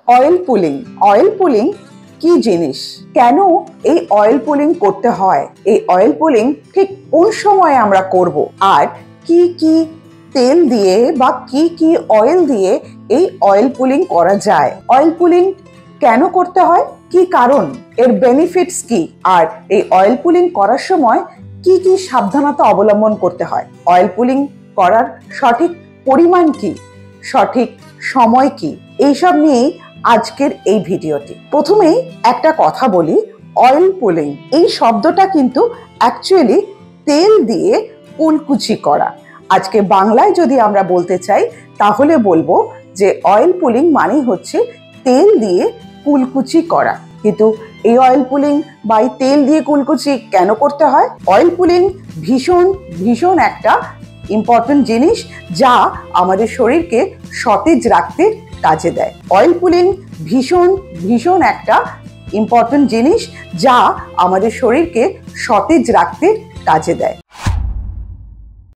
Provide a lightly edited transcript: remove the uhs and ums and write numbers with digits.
Oil pulling. Oil pulling কি জিনিস, কেন এই অয়েল পুলিং করতে হয়, এই অয়েল পুলিং ঠিক কোন সময় আমরা করব, আর কি কি তেল দিয়ে বা কি কি অয়েল দিয়ে এই অয়েল পুলিং করা যায়, অয়েল পুলিং কেন করতে হয়, কি কারণ, এর বেনিফিটস কি, আর এই অয়েল পুলিং করার সময় কি কি সাবধানতা অবলম্বন করতে হয়, অয়েল পুলিং করার সঠিক পরিমাণ কি, সঠিক সময় কি, এইসব নিয়েই আজকের এই ভিডিওটি। প্রথমেই একটা কথা বলি, অয়েল পুলিং এই শব্দটা কিন্তু অ্যাকচুয়ালি তেল দিয়ে কুলকুচি করা। আজকে বাংলায় যদি আমরা বলতে চাই তাহলে বলবো যে অয়েল পুলিং মানে হচ্ছে তেল দিয়ে কুলকুচি করা। কিন্তু এই অয়েল পুলিং বা এই তেল দিয়ে কুলকুচি কেন করতে হয়? অয়েল পুলিং ভীষণ ভীষণ একটা ইম্পর্টেন্ট জিনিস যা আমাদের শরীরকে সতেজ রাখতে কাজে দেয়। অয়েল পুলিং ভীষণ ভীষণ একটা ইম্পর্টেন্ট জিনিস যা আমাদের শরীরকে সতেজ রাখতে কাজে দেয়।